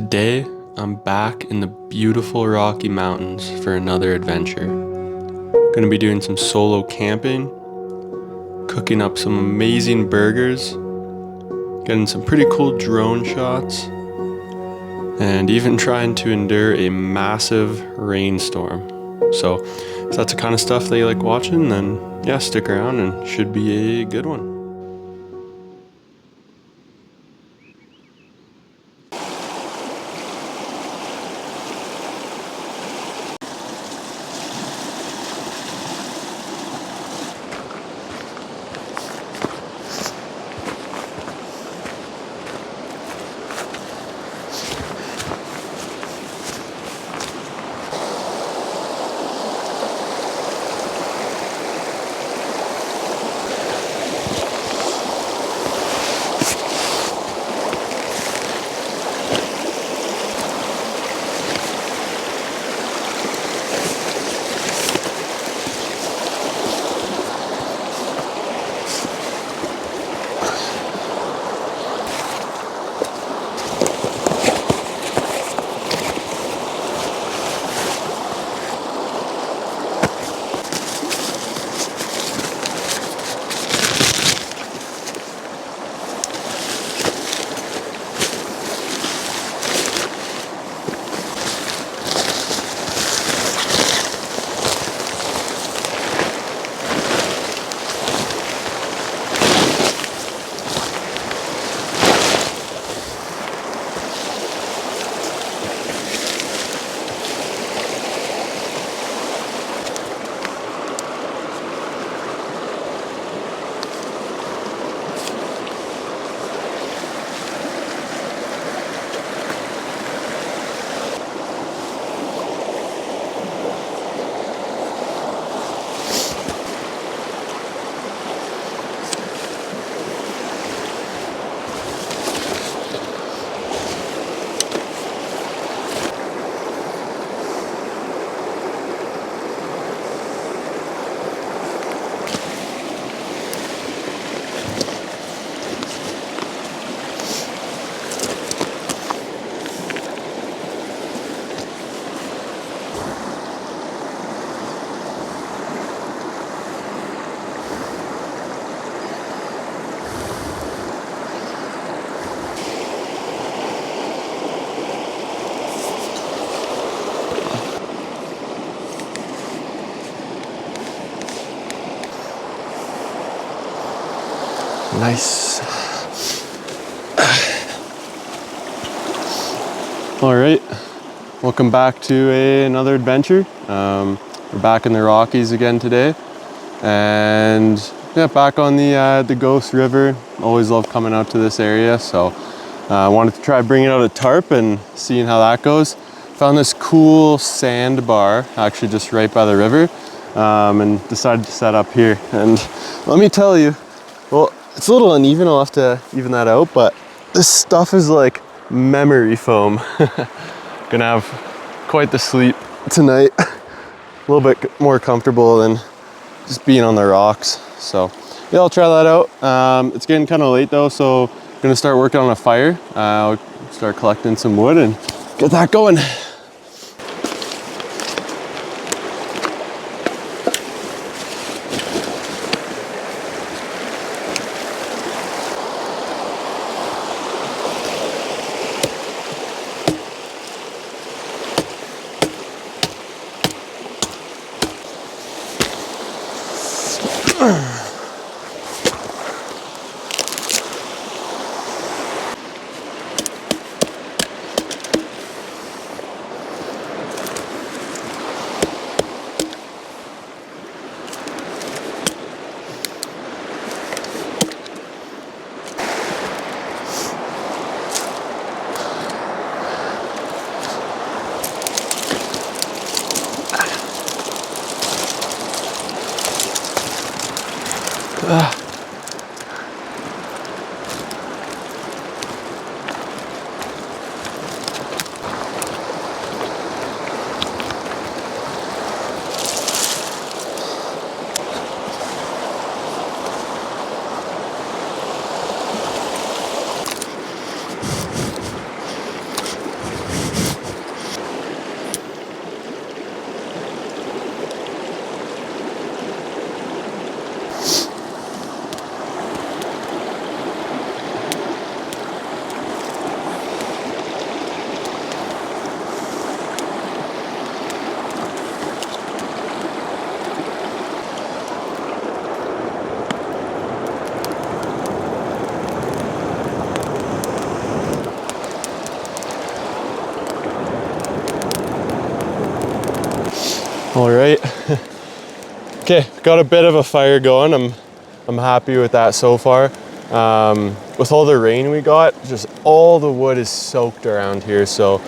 Today, I'm back in the beautiful Rocky Mountains for another adventure. Gonna be doing some solo camping, cooking up some amazing burgers, getting some pretty cool drone shots, and even trying to endure a massive rainstorm. So, if that's the kind of stuff that you like watching, then yeah, stick around and should be a good one. Nice. All right, welcome back to another adventure. We're back in the Rockies again today, and yeah, back on the Ghost River. Always love coming out to this area, so I wanted to try bringing out a tarp and seeing how that goes. Found this cool sandbar actually just right by the river, and decided to set up here. And let me tell you, well, it's a little uneven, I'll have to even that out, but this stuff is like memory foam. Gonna have quite the sleep tonight. A little bit more comfortable than just being on the rocks. So yeah, I'll try that out. It's getting kind of late though, so I'm gonna start working on a fire. I'll start collecting some wood and get that going. All right. Okay, got a bit of a fire going. I'm happy with that so far. With all the rain we got, just all the wood is soaked around here, so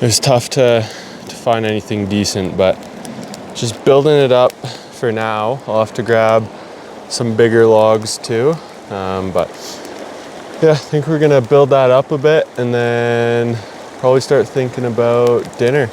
it was tough to find anything decent, but just building it up for now. I'll have to grab some bigger logs too, but yeah, I think we're gonna build that up a bit and then probably start thinking about dinner.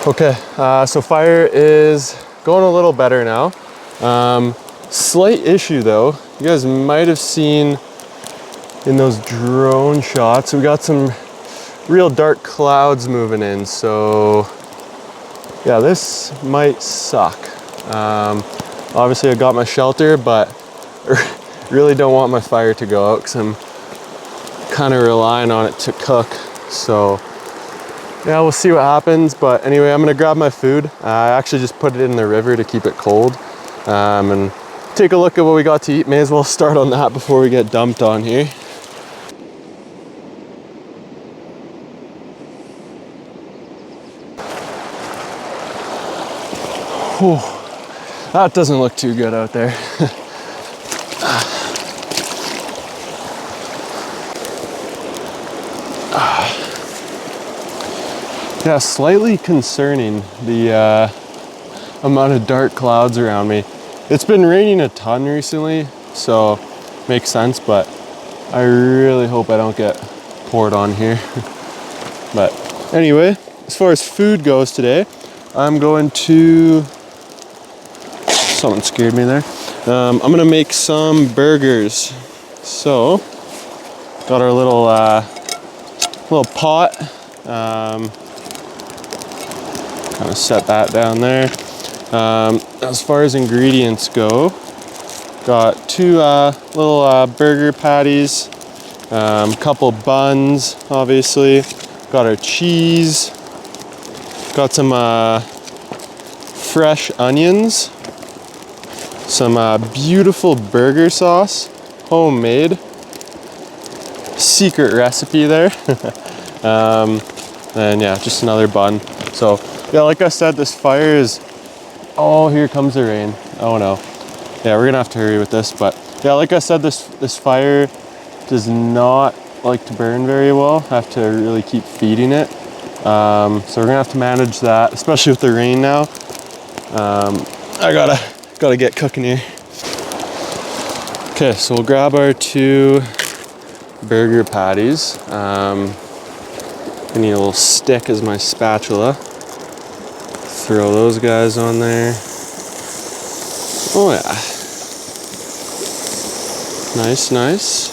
Okay, so fire is going a little better now. Slight issue though, you guys might have seen in those drone shots, we got some real dark clouds moving in, so yeah, this might suck. Obviously I got my shelter, but really don't want my fire to go out because I'm kind of relying on it to cook, so yeah, we'll see what happens. But anyway, I'm gonna grab my food. I actually just put it in the river to keep it cold, and take a look at what we got to eat. May as well start on that before we get dumped on here. Whew, that doesn't look too good out there. Yeah, slightly concerning, the amount of dark clouds around me. It's been raining a ton recently, so makes sense, but I really hope I don't get poured on here. But anyway, as far as food goes today, I'm going to, someone scared me there. I'm gonna make some burgers. So, got our little pot. Kind of set that down there. As far as ingredients go, got two little burger patties, couple buns, obviously. Got our cheese. Got some fresh onions. Some beautiful burger sauce, homemade. Secret recipe there. And yeah, just another bun. So yeah, like I said, this fire is, oh, here comes the rain. Oh no. Yeah, we're gonna have to hurry with this, but yeah, like I said, this fire does not like to burn very well. I have to really keep feeding it. So we're gonna have to manage that, especially with the rain now. I gotta get cooking here. Okay, so we'll grab our two burger patties. I need a little stick as my spatula. Throw those guys on there. Oh yeah. Nice, nice.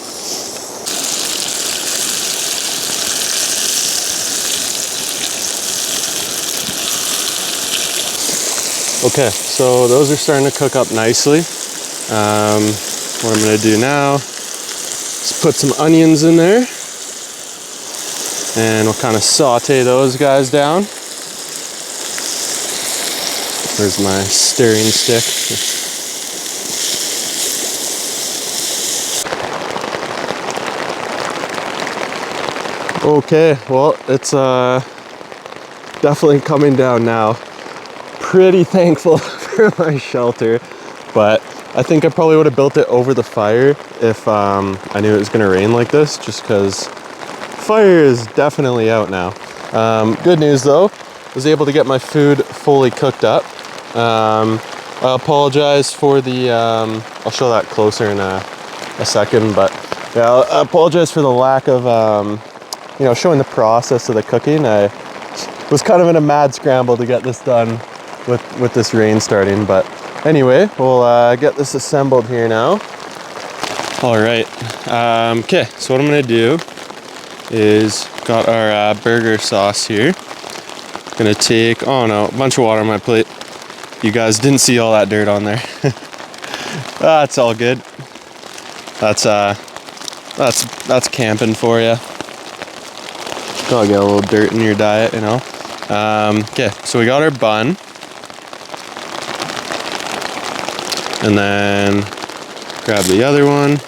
Okay, so those are starting to cook up nicely. What I'm gonna do now is put some onions in there, and we'll kind of saute those guys down. Where's my stirring stick? Okay, well, it's definitely coming down now. Pretty thankful for my shelter, but I think I probably would have built it over the fire if I knew it was gonna rain like this, just because fire is definitely out now. Good news though, I was able to get my food fully cooked up. I apologize for the, I'll show that closer in a second, but yeah, I apologize for the lack of, you know, showing the process of the cooking. I was kind of in a mad scramble to get this done with this rain starting, but anyway, we'll get this assembled here now. All right, okay, so what I'm gonna do is, got our burger sauce here. Gonna take, oh no, a bunch of water on my plate. You guys didn't see all that dirt on there. That's all good. That's camping for you. Gotta get a little dirt in your diet, you know. Okay, so we got our bun. And then grab the other one.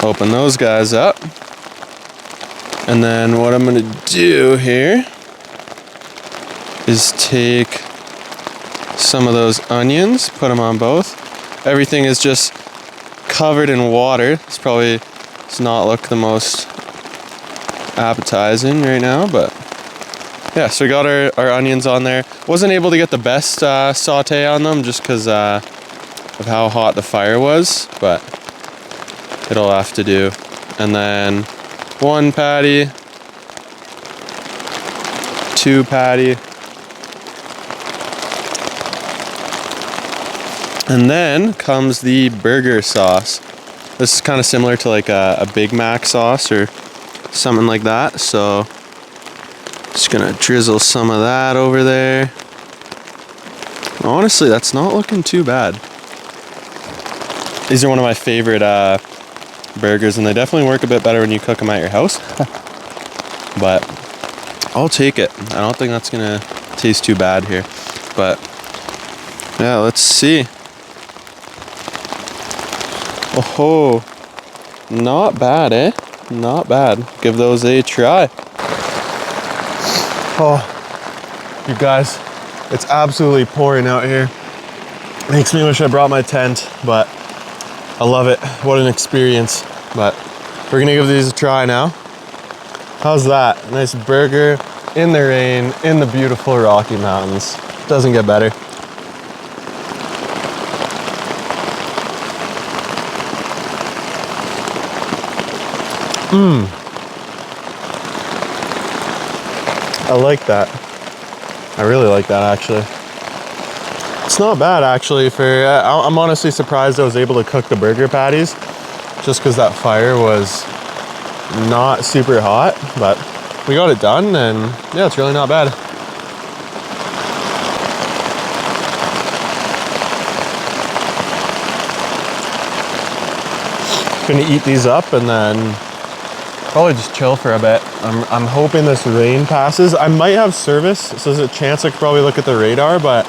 Open those guys up. And then what I'm gonna do here is take some of those onions, put them on both. Everything is just covered in water. This probably does not look the most appetizing right now, but yeah, so we got our onions on there. Wasn't able to get the best saute on them just because of how hot the fire was, but it'll have to do. And then one patty, two patty, and then comes the burger sauce. This is kind of similar to like a Big Mac sauce or something like that, so just gonna drizzle some of that over there. Honestly, that's not looking too bad. These are one of my favorite burgers, and they definitely work a bit better when you cook them at your house. But I'll take it. I don't think that's gonna taste too bad here. But yeah, let's see. Oh, not bad, eh? Not bad. Give those a try. Oh, you guys, it's absolutely pouring out here. Makes me wish I brought my tent, but I love it. What an experience. But we're gonna give these a try now. How's that? Nice burger in the rain in the beautiful Rocky Mountains. Doesn't get better. I like that. I really like that, actually. It's not bad, actually. I'm honestly surprised I was able to cook the burger patties, just because that fire was not super hot, but we got it done, and yeah, it's really not bad. Gonna eat these up and then probably just chill for a bit. I'm hoping this rain passes. I might have service, so there's a chance I could probably look at the radar, but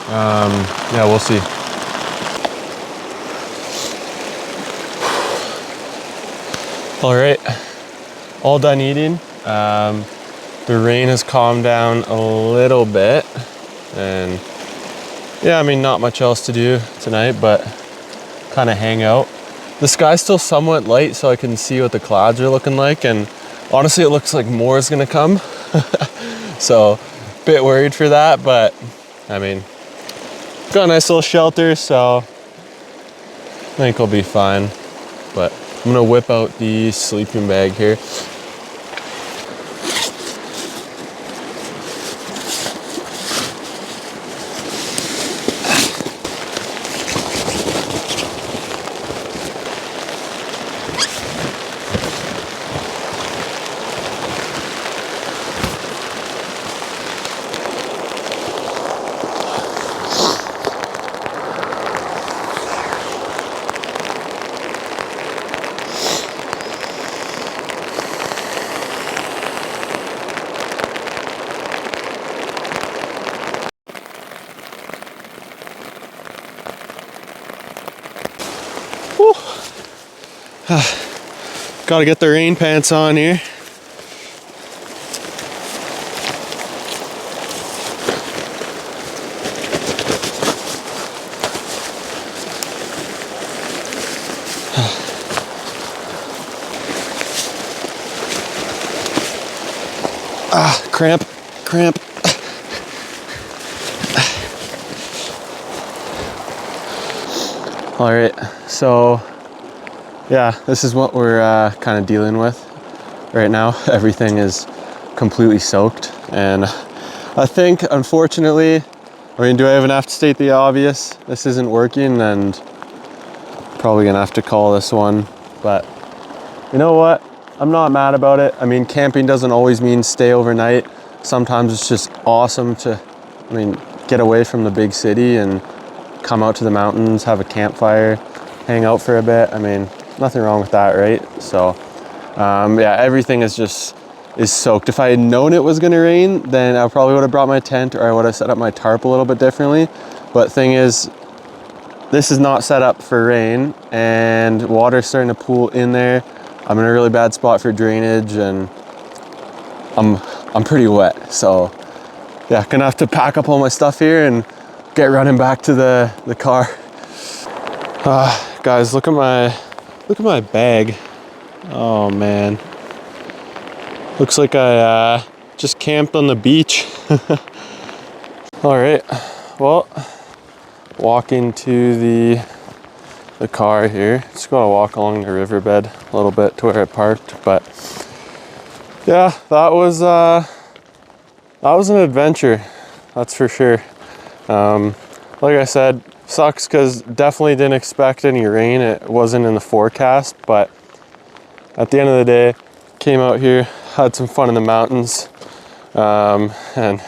yeah, we'll see. All right, all done eating. The rain has calmed down a little bit, and yeah, I mean, not much else to do tonight, but kind of hang out. The sky's still somewhat light, so I can see what the clouds are looking like, and honestly, it looks like more is gonna come. So, a bit worried for that, but I mean, got a nice little shelter, so I think we'll be fine. But I'm gonna whip out the sleeping bag here. Gotta get the rain pants on here. Cramp. All right, so yeah, this is what we're kind of dealing with right now. Everything is completely soaked, and I think, unfortunately, I mean, do I even have to state the obvious? This isn't working, and probably gonna have to call this one, but you know what? I'm not mad about it. I mean, camping doesn't always mean stay overnight. Sometimes it's just awesome to, get away from the big city and come out to the mountains, have a campfire, hang out for a bit. I mean, nothing wrong with that, right? So, yeah, everything is soaked. If I had known it was gonna rain, then I probably would have brought my tent, or I would have set up my tarp a little bit differently. But thing is, this is not set up for rain, and water's starting to pool in there. I'm in a really bad spot for drainage, and I'm pretty wet. So yeah, gonna have to pack up all my stuff here and get running back to the car. Guys, look at my bag. Oh man, looks like I just camped on the beach. All right, well, walking to the car here. Just gonna walk along the riverbed a little bit to where I parked, but yeah, that was an adventure, that's for sure. Like I said, sucks because definitely didn't expect any rain. It wasn't in the forecast, but at the end of the day, came out here, had some fun in the mountains, and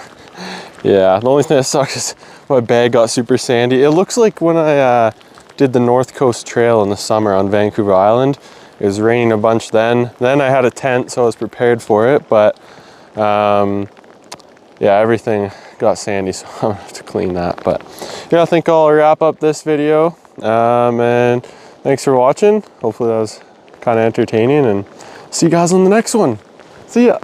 yeah, the only thing that sucks is my bag got super sandy. It looks like when I did the North Coast Trail in the summer on Vancouver Island, it was raining a bunch then. Then I had a tent, so I was prepared for it, but yeah, everything got sandy, so I'm gonna have to clean that. But yeah, I think I'll wrap up this video, and thanks for watching. Hopefully that was kind of entertaining, and see you guys on the next one. See ya.